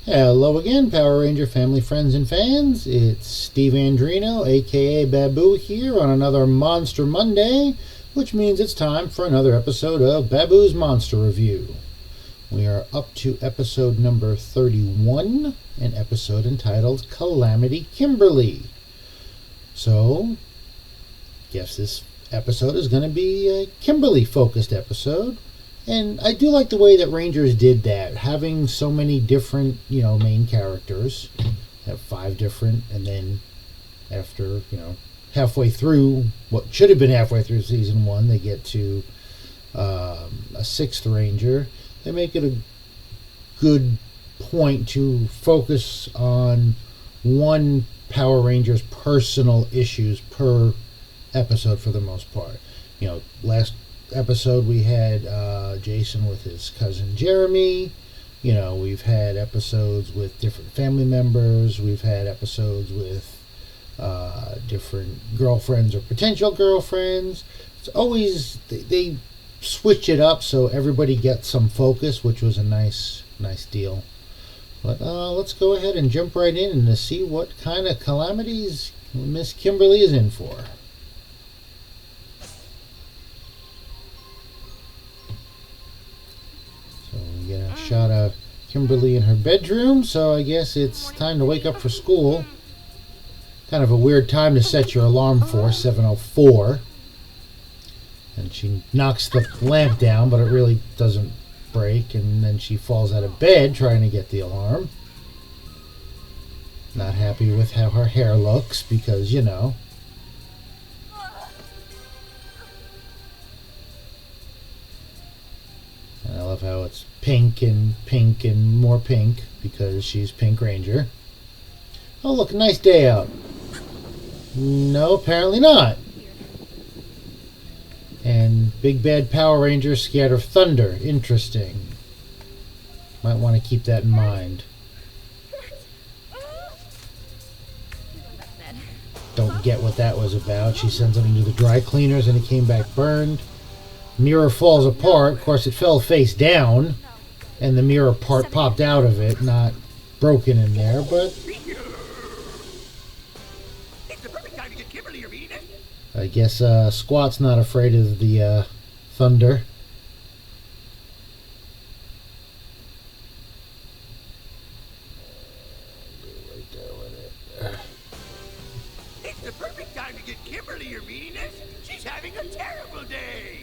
Hello again, Power Ranger family, friends, and fans. It's Steve Andrino, aka Baboo, here on another Monster Monday, which means it's time for another episode of Baboo's Monster Review. We are up to episode number 31, an episode entitled Calamity Kimberly. So, guess this episode is going to be a Kimberly-focused episode. And I do like the way that Rangers did that, having so many different, main characters. Have 5 different, and then after, halfway through, what should have been halfway through season 1, they get to a 6th Ranger. They make it a good point to focus on one Power Ranger's personal issues per episode for the most part. Last episode we had Jason with his cousin Jeremy. We've had episodes with different family members. We've had episodes with different girlfriends or potential girlfriends. It's always they switch it up so everybody gets some focus, which was a nice deal. But let's go ahead and jump right in and see what kind of calamities Miss Kimberly is in for. So we get a shot of Kimberly in her bedroom, so I guess it's time to wake up for school. Kind of a weird time to set your alarm for, 7:04. And she knocks the lamp down, but it really doesn't break, and then she falls out of bed trying to get the alarm. Not happy with how her hair looks, because, And I love how it's pink and more pink, because she's Pink Ranger. Oh, look, nice day out. No, apparently not. And Big Bad Power Ranger scared of thunder. Interesting. Might want to keep that in mind. Don't get what that was about. She sent something to the dry cleaners and it came back burned. Mirror falls apart. Of course, it fell face down. And the mirror part popped out of it. Not broken in there, but I guess Squat's not afraid of the thunder. Right there with it. It's the perfect time to get Kimberly your meaniness. She's having a terrible day.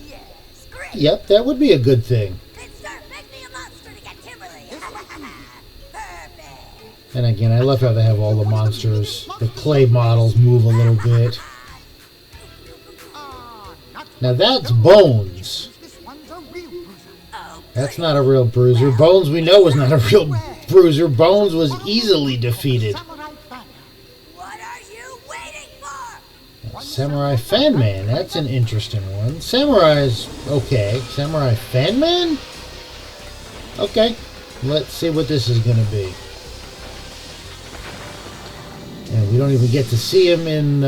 Yes, great. Yep, that would be a good thing. Then start make me a monster to get Kimberly. Perfect. And again, I love how they have all the monsters, the clay models move a little bit. Now that's Bones. That's not a real bruiser. Bones we know was not a real bruiser. Bones was easily defeated. What are you waiting for? Samurai Fanman, that's an interesting one. Samurai's okay. Samurai Fanman? Okay, let's see what this is going to be. And we don't even get to see him in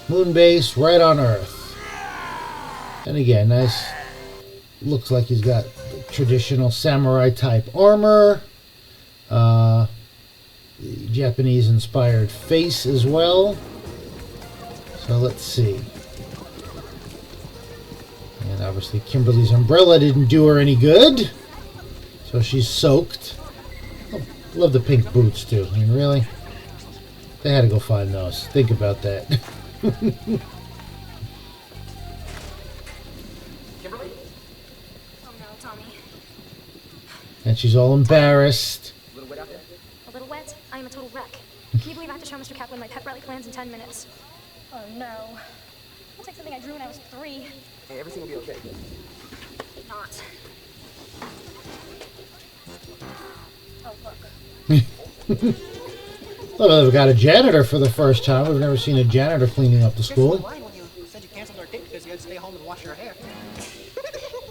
Moonbase, right on Earth. And again, nice. Looks like he's got traditional samurai type armor. Japanese inspired face as well. So let's see. And obviously Kimberly's umbrella didn't do her any good. So she's soaked. Oh, love the pink boots too. I mean, really? They had to go find those. Think about that. Kimberly? Oh no, Tommy. And she's all embarrassed. A little wet out there? A little wet? I am a total wreck. Can you believe I have to show Mr. Kaplan my pet relic lands in 10 minutes? Oh no. Looks like something I drew when I was 3. Hey, everything will be okay. Not. Oh, look. Well, they've got a janitor for the first time. We've never seen a janitor cleaning up the school. When you said you canceled our date because you had to stay home and wash your hair.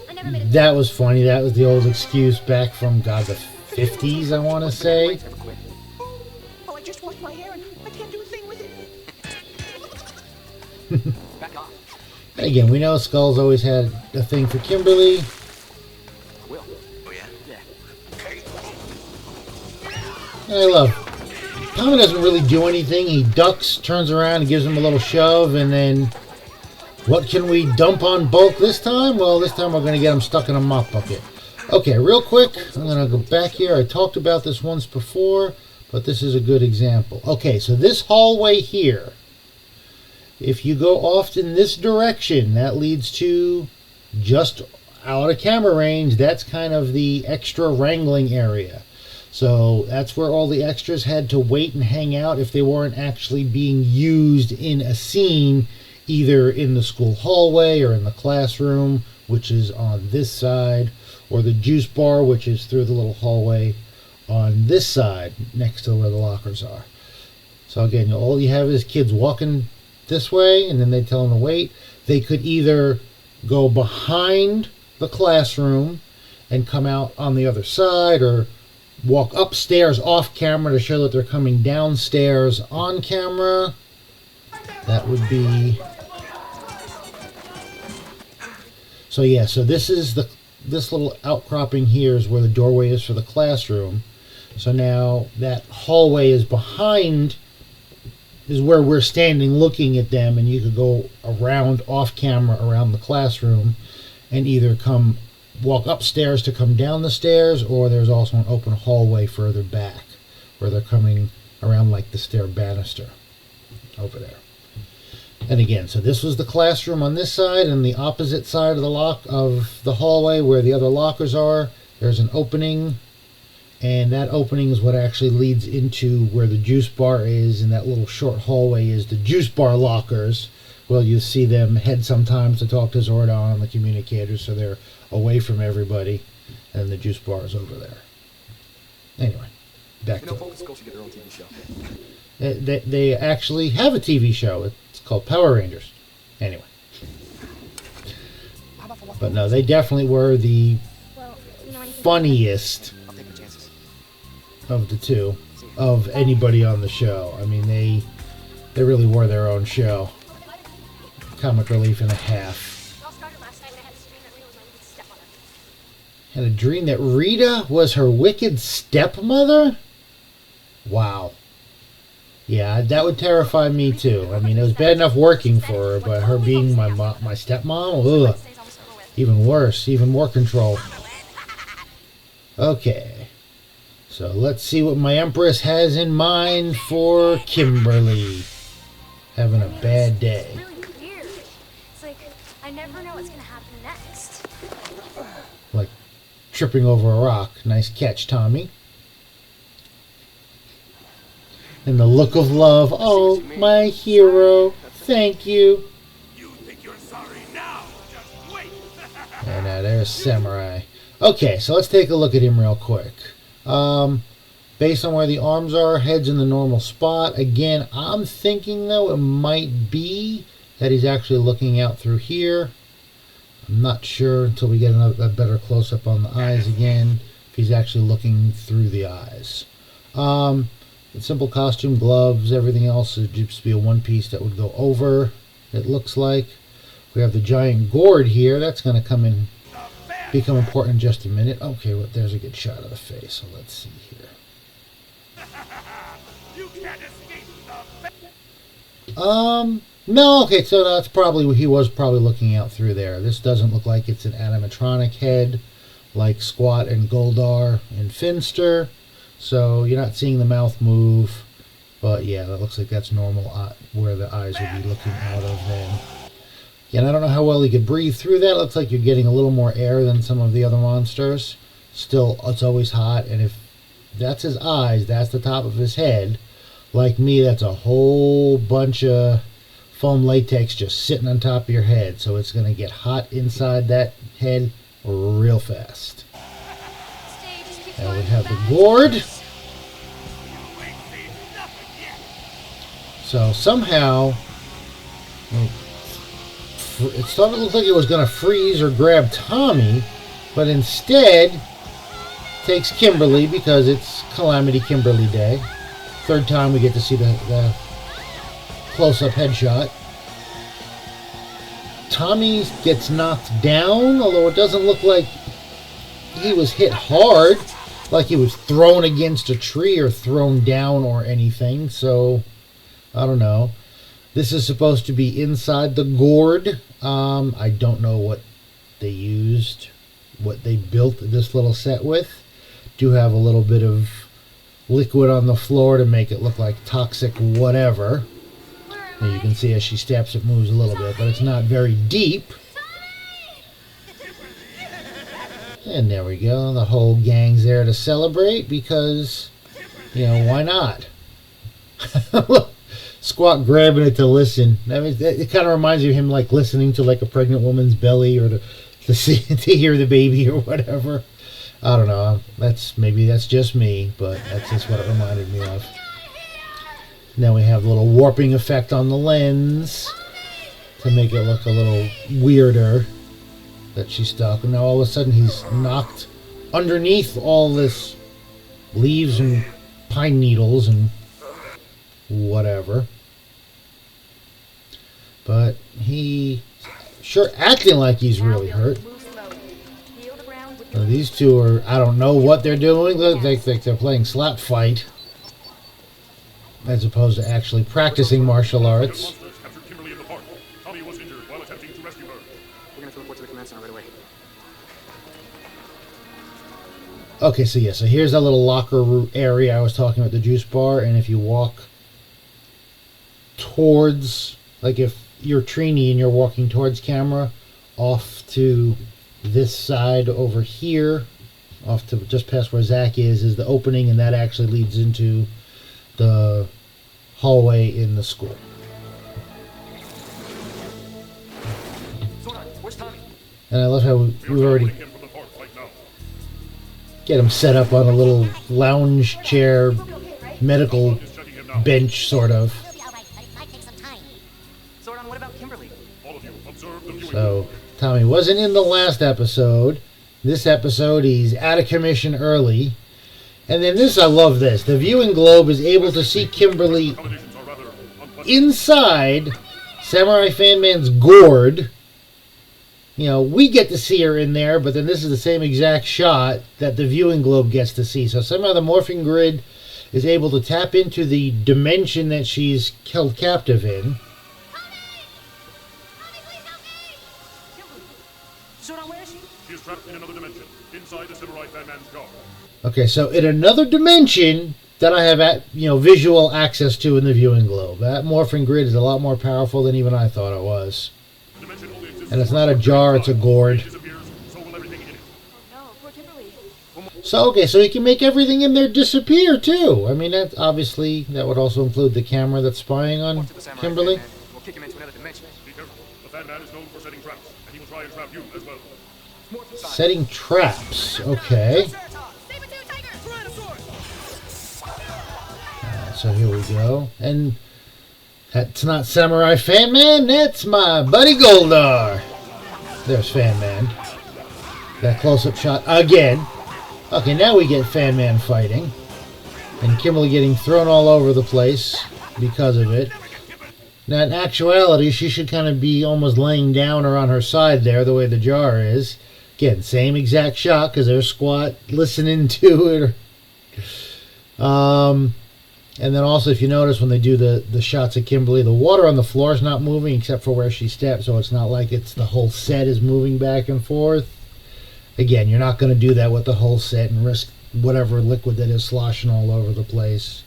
I never made it. That was funny. That was the old excuse back from, God, the 50s, I want to say. Oh, I just washed my hair and I can't do a thing with it. Back off. Again, we know Skull's always had a thing for Kimberly. I will. Oh, yeah? Yeah. Okay. I love. Tommy doesn't really do anything. He ducks, turns around, and gives him a little shove, and then what can we dump on Bulk this time? Well, this time we're going to get him stuck in a mop bucket. Okay, real quick, I'm going to go back here. I talked about this once before, but this is a good example. Okay, so this hallway here, if you go off in this direction, that leads to just out of camera range. That's kind of the extra wrangling area. So that's where all the extras had to wait and hang out if they weren't actually being used in a scene, either in the school hallway or in the classroom, which is on this side, or the juice bar, which is through the little hallway on this side next to where the lockers are. So again, all you have is kids walking this way, and then they tell them to wait. They could either go behind the classroom and come out on the other side, or walk upstairs off camera to show that they're coming downstairs on camera. That would be... So yeah, so this is this little outcropping here is where the doorway is for the classroom. So now that hallway is behind, is where we're standing looking at them, and you could go around off camera around the classroom and either walk upstairs to come down the stairs, or there's also an open hallway further back where they're coming around like the stair banister over there. And again, so this was the classroom on this side, and the opposite side of the hallway where the other lockers are, there's an opening, and that opening is what actually leads into where the juice bar is, and that little short hallway is the juice bar lockers. Well, you see them head sometimes to talk to Zordon and the communicators, so they're away from everybody, and the juice bar is over there. Anyway, back to it. They actually have a TV show. It's called Power Rangers. Anyway. But no, they definitely were the funniest of the two, of anybody on the show. I mean, they really were their own show. Comic relief and a half. Had a dream that Rita was her wicked stepmother? Wow. Yeah, that would terrify me too. I mean, it was bad enough working for her, but her being my stepmom? Ugh. Even worse, even more control. Okay. So let's see what my Empress has in mind for Kimberly. Having a bad day. Really weird. It's like I never know what's gonna happen next. Like tripping over a rock. Nice catch, Tommy. And the look of love. Oh, my hero. Thank you. You think you're sorry now? Just wait. And there's Samurai. Okay, so let's take a look at him real quick. Based on where the arms are, head's in the normal spot. Again, I'm thinking, though, it might be that he's actually looking out through here. I'm not sure until we get a better close-up on the eyes again, if he's actually looking through the eyes. Simple costume, gloves, everything else would just be a one piece that would go over, it looks like. We have the giant gourd here. That's going to become important in just a minute. Okay, well, there's a good shot of the face, so let's see here. You can't escape the no, okay, so that's probably, he was probably looking out through there. This doesn't look like it's an animatronic head like Squat and Goldar and Finster. So you're not seeing the mouth move, but yeah, that looks like that's normal where the eyes would be looking out of then. Yeah, and I don't know how well he could breathe through that. It looks like you're getting a little more air than some of the other monsters. Still, it's always hot, and if that's his eyes, that's the top of his head. Like me, that's a whole bunch of foam latex just sitting on top of your head, so it's going to get hot inside that head real fast. And we have the gourd. So somehow, it started to look like it was going to freeze or grab Tommy, but instead takes Kimberly because it's Calamity Kimberly Day. Third time we get to see the close-up headshot. Tommy gets knocked down, although it doesn't look like he was hit hard. like he was thrown against a tree or thrown down or anything. So, I don't know. This is supposed to be inside the gourd. I don't know what they used, what they built this little set with. Do have a little bit of liquid on the floor to make it look like toxic whatever. And you can see as she steps it moves a little bit, but it's not very deep. And there we go. The whole gang's there to celebrate because, you know, why not? Squawk grabbing it to listen. I mean, it kind of reminds me of him like listening to like a pregnant woman's belly or to see to hear the baby or whatever. I don't know. Maybe that's just me, but that's just what it reminded me of. Now we have a little warping effect on the lens to make it look a little weirder that she's stuck. And now all of a sudden he's knocked underneath all this leaves and pine needles and whatever. But he sure acting like he's really hurt. Now these two are, I don't know what they're doing. Look like they're playing slap fight as opposed to actually practicing martial arts. Kimberly in the park. Tommy was injured while attempting to rescue her. We're gonna report to the command center right away. Okay, so yeah, so here's that little locker area I was talking about, the juice bar, and if you walk towards, like if you're Trini and you're walking towards camera, off to this side over here, off to just past where Zach is the opening, and that actually leads into the hallway in the school. Where's Tommy? And I love how we've already Him from the park right now. get him set up on a little lounge chair, medical bench sort of. We'll be all right, but it might take some time. Zordon, what about Kimberly? All of you observe the viewing. So Tommy wasn't in the last episode. This episode he's out of commission early. And then this, I love this. The viewing globe is able to see Kimberly Accommodations are rather unpleasant. inside Samurai Fanman's gourd. You know, we get to see her in there, but then this is the same exact shot that the viewing globe gets to see. So somehow the morphing grid is able to tap into the dimension that she's held captive in. Zordon, where is she? She is trapped in another dimension, inside the Samurai Fanman's jar. Okay, so in another dimension that I have visual access to in the viewing globe. That morphing grid is a lot more powerful than even I thought it was. The dimension only exists. And it's not a jar, it's a gourd. It disappears, so will everything in it. No, poor Kimberly. So, okay, so he can make everything in there disappear, too. I mean, that obviously, that would also include the camera that's spying on Report to the Samurai Kimberly. Fan Man. We'll kick him into another dimension. Be careful. The Fanman is known for setting traps, and he will try and trap you as well. Morphin side. Setting traps, okay. So here we go. And that's not Samurai Fanman, that's my buddy Goldar. There's Fanman. That close-up shot again. Okay, now we get Fanman fighting. And Kimberly getting thrown all over the place because of it. Now, in actuality, she should kind of be almost laying down or on her side there, the way the jar is. Again, same exact shot, because they're squat listening to it. And then also, if you notice, when they do the shots of Kimberly, the water on the floor is not moving except for where she steps, so it's not like it's the whole set is moving back and forth. Again, you're not going to do that with the whole set and risk whatever liquid that is sloshing all over the place.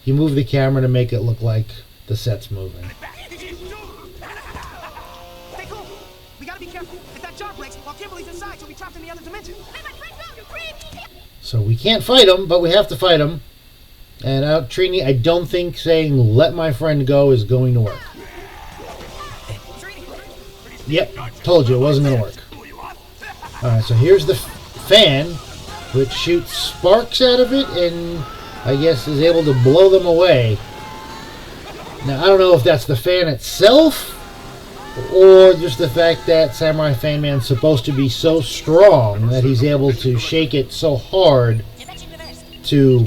You move the camera to make it look like the set's moving. Stay cool. We gotta be careful. If that jar breaks while Kimberly's inside, she'll be trapped in the other dimension. So we can't fight him, but we have to fight him. And Trini, I don't think saying "let my friend go" is going to work. Yep, told you it wasn't going to work. Alright, so here's the fan, which shoots sparks out of it and I guess is able to blow them away. Now, I don't know if that's the fan itself or just the fact that Samurai Fanman's supposed to be so strong that he's able to shake it so hard to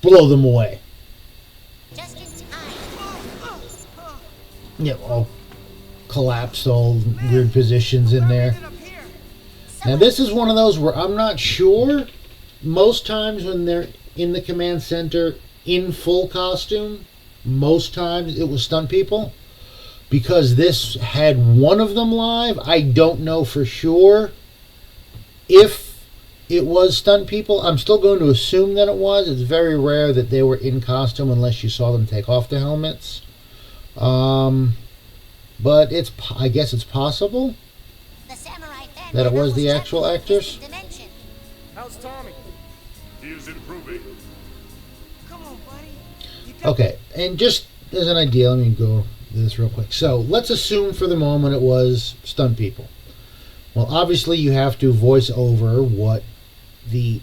blow them away. Just in time. Yep, all collapsed, all weird positions in there. Now this is one of those where I'm not sure. Most times when they're in the command center in full costume, most times it was stunt people. Because this had one of them live, I don't know for sure if it was stunt people. I'm still going to assume that it was. It's very rare that they were in costume unless you saw them take off the helmets. But I guess it's possible The samurai fan that it was the knows actual that actors. dimension. How's Tommy? He is improving. Come on, buddy. You got Okay, and just as an idea, let me go through this real quick. So let's assume for the moment it was stunt people. Well, obviously you have to voice over what the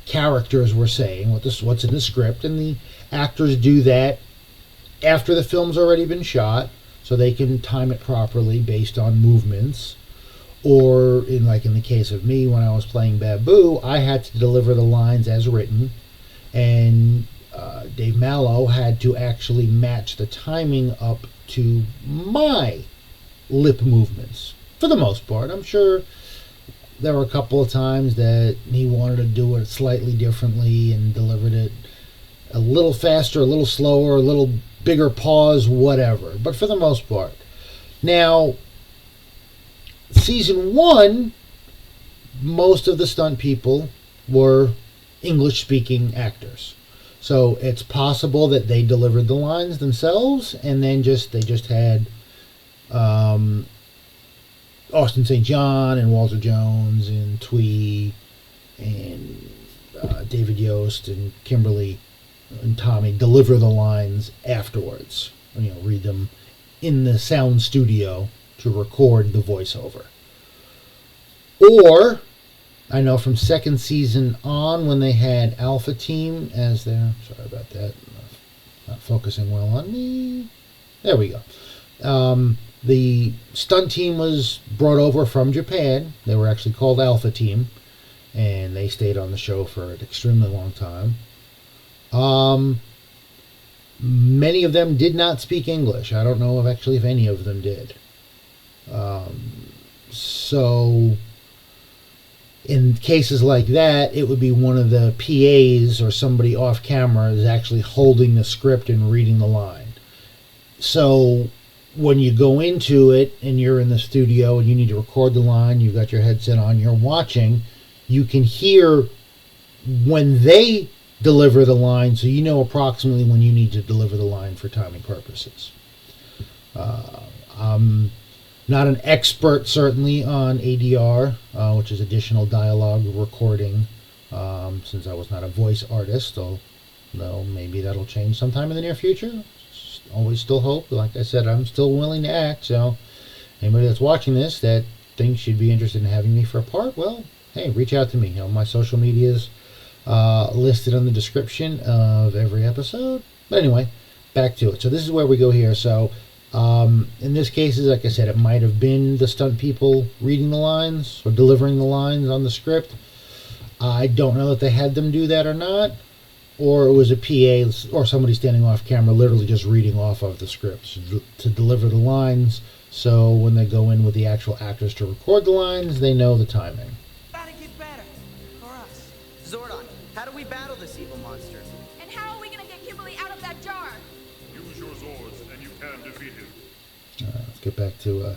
characters were saying, what's in the script, and the actors do that after the film's already been shot, so they can time it properly based on movements. Or in the case of me when I was playing Baboo, I had to deliver the lines as written, and Dave Mallow had to actually match the timing up to my lip movements for the most part. I'm sure there were a couple of times that he wanted to do it slightly differently and delivered it a little faster, a little slower, a little bigger pause, whatever. But for the most part. Now, season 1, most of the stunt people were English-speaking actors. So it's possible that they delivered the lines themselves, and then they just had Austin St. John and Walter Jones and Twee and David Yost and Kimberly and Tommy deliver the lines afterwards. Read them in the sound studio to record the voiceover. Or, I know from second season on when they had Alpha Team as their... Sorry about that. Not focusing well on me. There we go. The stunt team was brought over from Japan. They were actually called Alpha Team. And they stayed on the show for an extremely long time. Many of them did not speak English. I don't know if any of them did. So in cases like that, it would be one of the PAs or somebody off camera is actually holding the script and reading the line. So when you go into it and you're in the studio and you need to record the line, you've got your headset on, you're watching, you can hear when they deliver the line, so you know approximately when you need to deliver the line for timing purposes. I'm not an expert, certainly, on ADR, which is additional dialogue recording, since I was not a voice artist, although maybe that'll change sometime in the near future. Always still hope. Like I said, I'm still willing to act, so anybody that's watching this that thinks you'd be interested in having me for a part, well, hey, reach out to me. My social medias listed on the description of every episode. But anyway, back to it. So this is where we go here. So in this case, like I said, it might have been the stunt people reading the lines or delivering the lines on the script. I don't know that they had them do that or not. Or it was a PA or somebody standing off camera literally just reading off of the script to deliver the lines. So when they go in with the actual actors to record the lines, they know the timing. Gotta get better. For us. Zordon, how do we battle this evil monster? And how are we gonna get Kimberly out of that jar? Use your Zords, and you can defeat him. Let's get back to...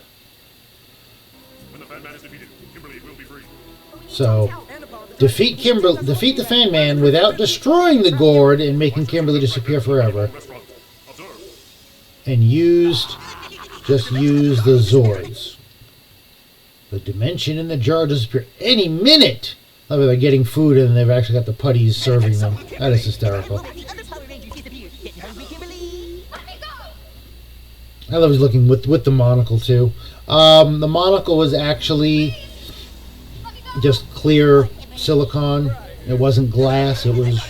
When the Fanman is defeated, Kimberly will be free. So, defeat the Fanman without destroying the gourd and making Kimberly disappear forever. Restaurant. Observe. And just use the Zords. The dimension in the jar disappear any minute. I mean, they're getting food and they've actually got the putties serving them. That is hysterical. I love he's looking with the monocle too. The monocle was actually just clear silicone. It wasn't glass. It was,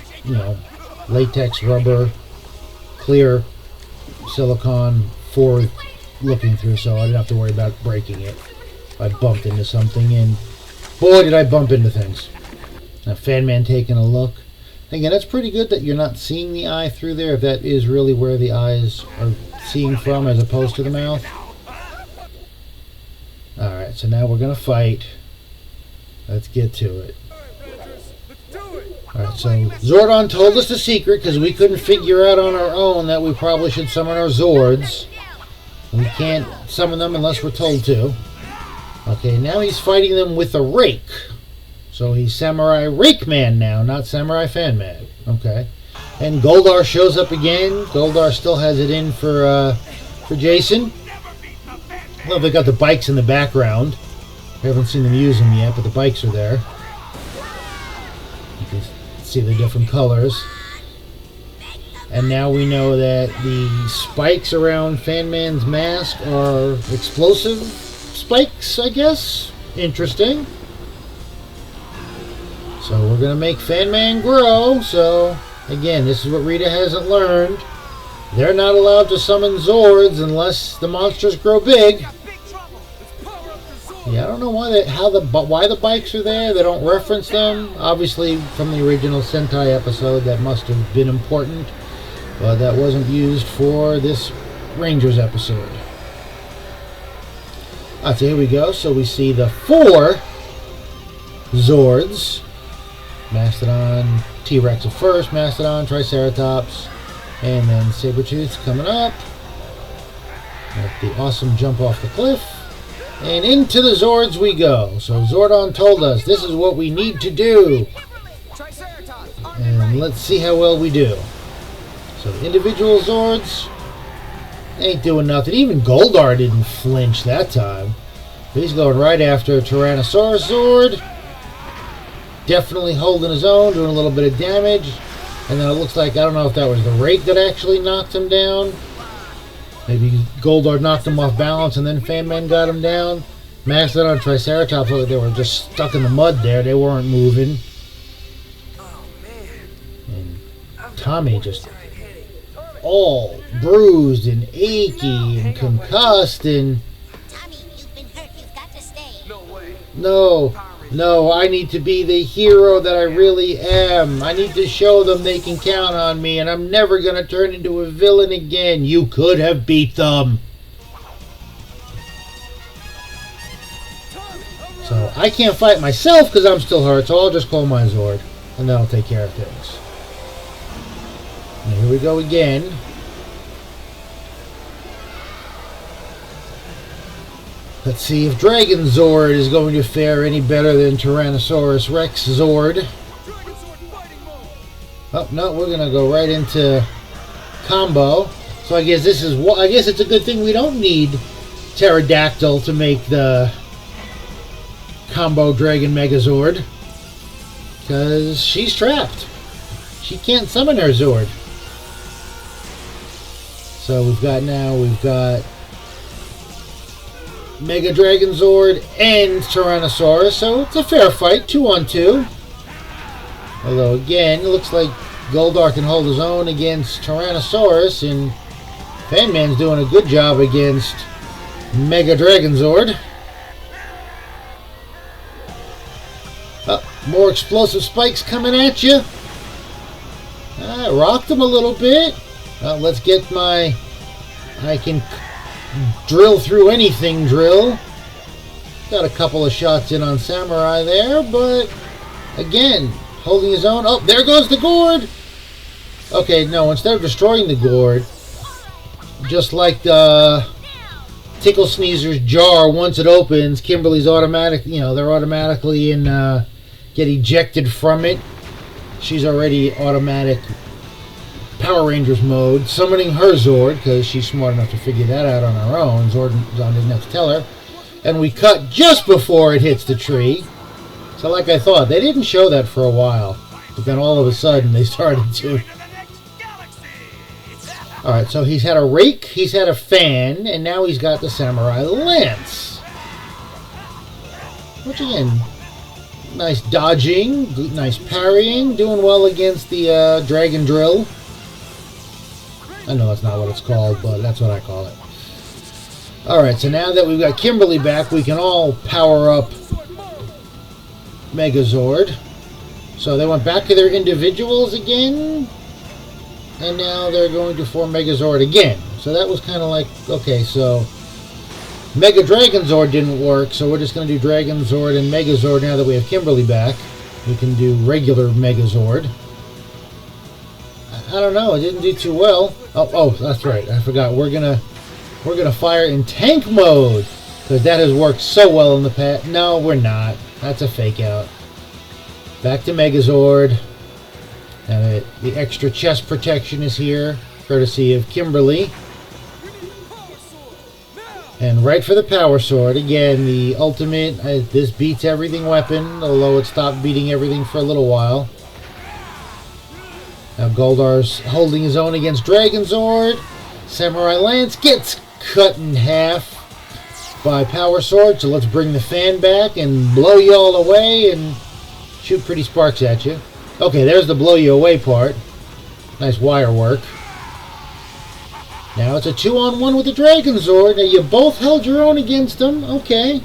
latex, rubber, clear silicone for looking through, so I didn't have to worry about breaking it. I bumped into something, and boy, did I bump into things. Now, Fanman taking a look. Again, that's pretty good that you're not seeing the eye through there, if that is really where the eyes are seeing from as opposed to the mouth. Alright, so now we're going to fight Let's get to it. Alright, so Zordon told us the secret because we couldn't figure out on our own that we probably should summon our Zords. We can't summon them unless we're told to. Okay, now he's fighting them with a rake. So he's Samurai Rake Man now, not Samurai Fanman. Okay. And Goldar shows up again. Goldar still has it in for Jason. Well, they got the bikes in the background. We haven't seen them use them yet, but the bikes are there. You can see the different colors. And now we know that the spikes around Fanman's mask are explosive spikes, I guess. Interesting. So we're going to make Fanman grow. So, again, this is what Rita hasn't learned. They're not allowed to summon Zords unless the monsters grow big. Yeah, I don't know why the bikes are there. They don't reference them. Obviously, from the original Sentai episode, that must have been important. But that wasn't used for this Rangers episode. Alright, so here we go. So we see the 4 Zords. Mastodon, T-Rex at first, Mastodon, Triceratops, and then Sabretooth coming up. With the awesome jump off the cliff. And into the Zords we go. So Zordon told us this is what we need to do. And let's see how well we do. So the individual Zords ain't doing nothing. Even Goldar didn't flinch that time. But he's going right after a Tyrannosaurus Zord. Definitely holding his own, doing a little bit of damage. And then it looks like, I don't know if that was the rake that actually knocked him down. Maybe Goldar knocked him off balance and then Fanman got him down. Mastodon and Triceratops looked like they were just stuck in the mud there. They weren't moving. And Tommy just all bruised and achy and concussed and... Tommy, you've been hurt. You've got to stay. No, I need to be the hero that I really am. I need to show them they can count on me, and I'm never going to turn into a villain again. You could have beat them. So I can't fight myself because I'm still hurt, so I'll just call my Zord, and that'll take care of things. And here we go again. Let's see if Dragon Zord is going to fare any better than Tyrannosaurus Rex Zord. Oh, no, we're going to go right into combo. So I guess it's a good thing we don't need Pterodactyl to make the combo Dragon Megazord. Because she's trapped. She can't summon her Zord. So we've got Mega Dragon Zord and Tyrannosaurus, so it's a fair fight, 2-on-2. Although again, it looks like Goldar can hold his own against Tyrannosaurus, and Fanman's doing a good job against Mega Dragon Zord. Oh, more explosive spikes coming at you. Rocked him a little bit. Let's get my... I can drill through anything drill. Got a couple of shots in on Samurai there, but again, holding his own. Oh, there goes the gourd! Okay, no, instead of destroying the gourd, just like the Tickle Sneezer's jar, once it opens, Kimberly's automatic, they're automatically get ejected from it. She's already automatic Power Rangers mode, summoning her Zord, because she's smart enough to figure that out on her own. Zordon didn't have to tell her. And we cut just before it hits the tree. So like I thought, they didn't show that for a while. But then all of a sudden, they started to. Alright, so he's had a rake, he's had a fan, and now he's got the Samurai Lance. Which again, nice dodging, nice parrying, doing well against the Dragon Drill. I know that's not what it's called, but that's what I call it. Alright, so now that we've got Kimberly back, we can all power up Megazord. So they went back to their individuals again, and now they're going to form Megazord again. So that was kind of like, okay, so Mega Dragonzord didn't work, so we're just going to do Dragonzord and Megazord now that we have Kimberly back. We can do regular Megazord. I don't know, it didn't do too well. Oh, that's right, I forgot. We're gonna fire in tank mode, because that has worked so well in the past. No, we're not. That's a fake out. Back to Megazord. Now the extra chest protection is here, courtesy of Kimberly. And right for the Power Sword. Again, the ultimate, this beats everything weapon, although it stopped beating everything for a little while. Now Goldar's holding his own against Dragonzord. Samurai Lance gets cut in half by Power Sword, so let's bring the fan back and blow you all away and shoot pretty sparks at you. Okay, there's the blow you away part. Nice wire work. Now it's a 2-on-1 with the Dragonzord. Now you both held your own against him. Okay.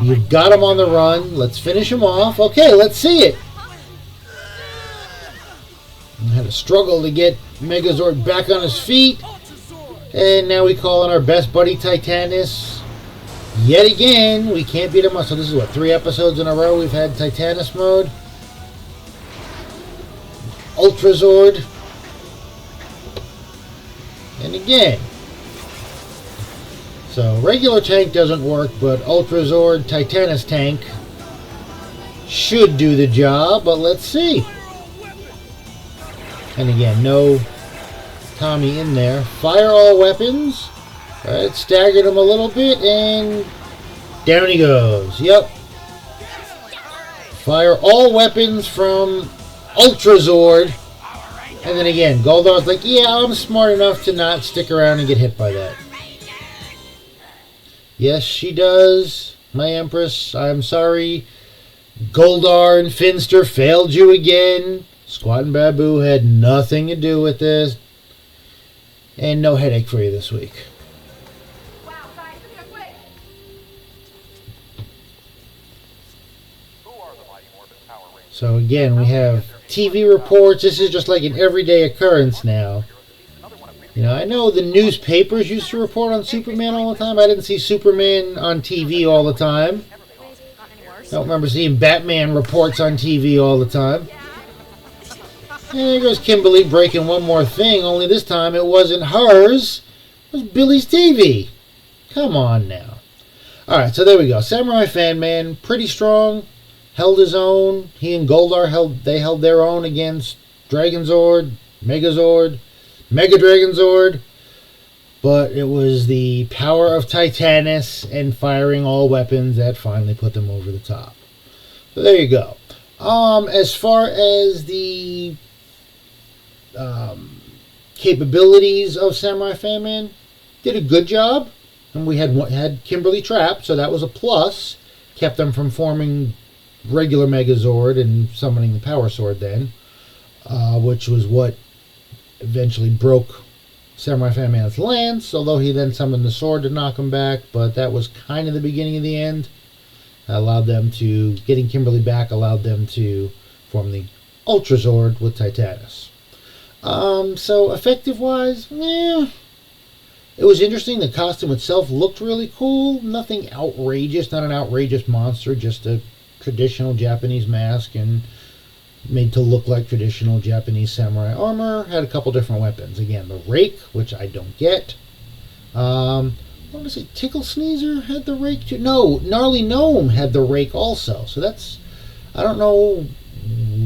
You've got him on the run. Let's finish him off. Okay, let's see it. I had to struggle to get Megazord back on his feet. And now we call on our best buddy Titanus. Yet again, we can't beat him up. So this is what, 3 episodes in a row we've had Titanus mode. Ultrazord. And again. So regular tank doesn't work, but Ultrazord Titanus tank should do the job, but let's see. And again, no Tommy in there. Fire all weapons. Alright, staggered him a little bit, and down he goes. Yep. Fire all weapons from Ultrazord. And then again, Goldar's like, yeah, I'm smart enough to not stick around and get hit by that. Yes, she does, my Empress. I'm sorry. Goldar and Finster failed you again. Squat and Baboo had nothing to do with this. And no headache for you this week. Wow, guys, look at quick. So again, we have TV reports. This is just like an everyday occurrence now. You know, I know the newspapers used to report on Superman all the time. I didn't see Superman on TV all the time. I don't remember seeing Batman reports on TV all the time. And there goes Kimberly breaking one more thing, only this time it wasn't hers. It was Billy's TV. Come on now. Alright, so there we go. Samurai Fanman, pretty strong. Held his own. He and Goldar held their own against Dragonzord, Megazord, Mega Dragonzord. But it was the power of Titanus and firing all weapons that finally put them over the top. So there you go. As far as the capabilities of Samurai Fanman, did a good job. And we had Kimberly trapped, so that was a plus. Kept them from forming regular Megazord and summoning the Power Sword then, which was what eventually broke Samurai Fanman's lance, although he then summoned the sword to knock him back, but that was kind of the beginning of the end. Allowed them to, getting Kimberly back allowed them to form the Ultrazord with Titanus. So effective-wise, it was interesting. The costume itself looked really cool. Nothing outrageous, not an outrageous monster, just a traditional Japanese mask and made to look like traditional Japanese samurai armor. Had a couple different weapons. Again, the rake, which I don't get. What was it? Tickle Sneezer had the rake too? No, Gnarly Gnome had the rake also. So that's, I don't know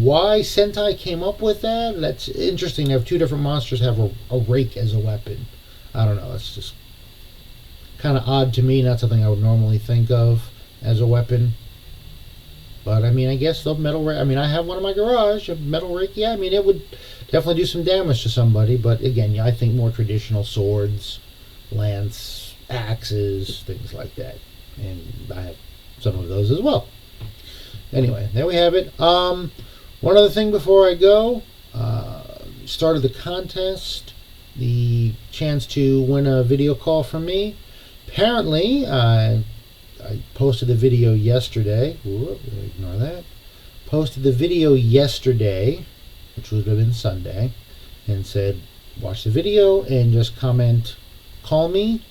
why Sentai came up with that. That's interesting to have 2 different monsters have a rake as a weapon. I don't know. It's just kind of odd to me. Not something I would normally think of as a weapon. But, I mean, I guess the metal rake... I mean, I have one in my garage, a metal rake. Yeah, I mean, it would definitely do some damage to somebody. But, again, I think more traditional swords, lance, axes, things like that. And I have some of those as well. Anyway, there we have it. One other thing before I go. Started the contest. The chance to win a video call from me. Apparently, I posted the video yesterday. Whoop, ignore that. Posted the video yesterday, which would have been Sunday, and said, watch the video and just comment, call me.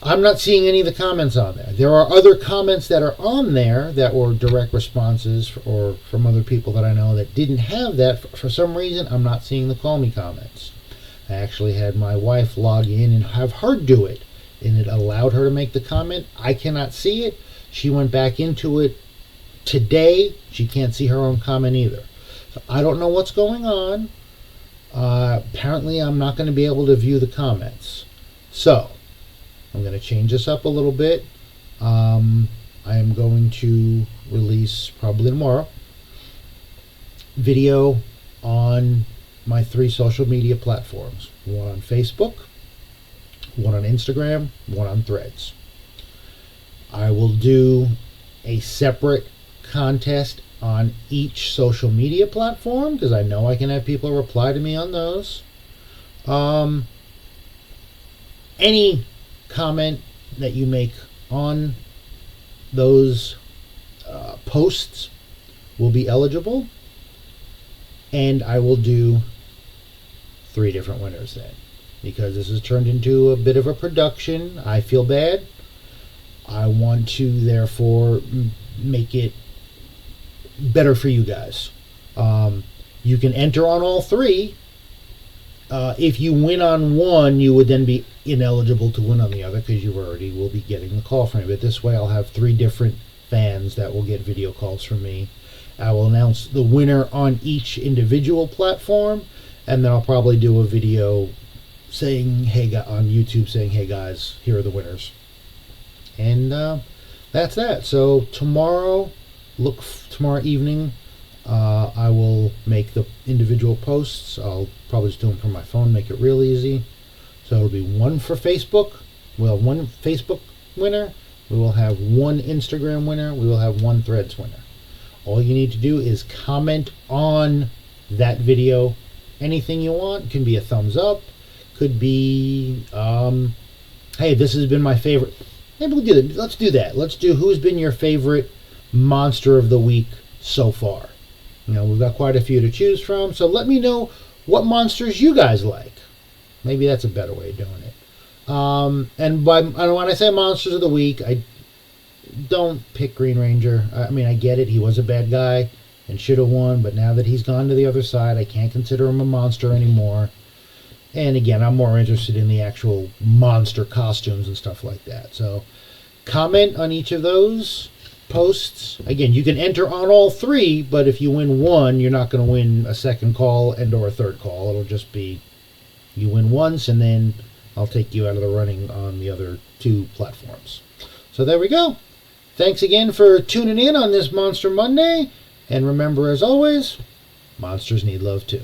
I'm not seeing any of the comments on there. There are other comments that are on there that were direct responses or from other people that I know that didn't have that. For some reason, I'm not seeing the call me comments. I actually had my wife log in and have her do it, and it allowed her to make the comment. I cannot see it. She went back into it today. She can't see her own comment either. So I don't know what's going on. Apparently, I'm not going to be able to view the comments. So I'm going to change this up a little bit. I am going to release, probably tomorrow, video on my 3 social media platforms. One on Facebook, one on Instagram, one on Threads. I will do a separate contest on each social media platform because I know I can have people reply to me on those. Any comment that you make on those posts will be eligible, and I will do 3 different winners then, because this has turned into a bit of a production. I feel bad. I want to therefore make it better for you guys. You can enter on all 3. If you win on one, you would then be ineligible to win on the other because you already will be getting the call from me. But this way I'll have 3 different fans that will get video calls from me. I will announce the winner on each individual platform, and then I'll probably do a video saying, hey, on YouTube saying, hey guys, here are the winners. And that's that. So tomorrow evening, I will make the individual posts. I'll probably just do them from my phone, make it real easy. So it'll be one for Facebook. We'll have one Facebook winner. We will have one Instagram winner. We will have one Threads winner. All you need to do is comment on that video. Anything you want. Could be a thumbs up. Could be, hey, this has been my favorite. Maybe we'll do that. Let's do that. Let's do who's been your favorite monster of the week so far. You know, we've got quite a few to choose from. So let me know what monsters you guys like. Maybe that's a better way of doing it. And when I say monsters of the week, I don't pick Green Ranger. I mean, I get it. He was a bad guy and should have won. But now that he's gone to the other side, I can't consider him a monster anymore. And again, I'm more interested in the actual monster costumes and stuff like that. So comment on each of those posts. Again, you can enter on all 3, but if you win one, you're not going to win a second call and or a third call. It'll just be you win once, and then I'll take you out of the running on the other 2 platforms. So there we go. Thanks again for tuning in on this Monster Monday. And remember, as always, monsters need love too.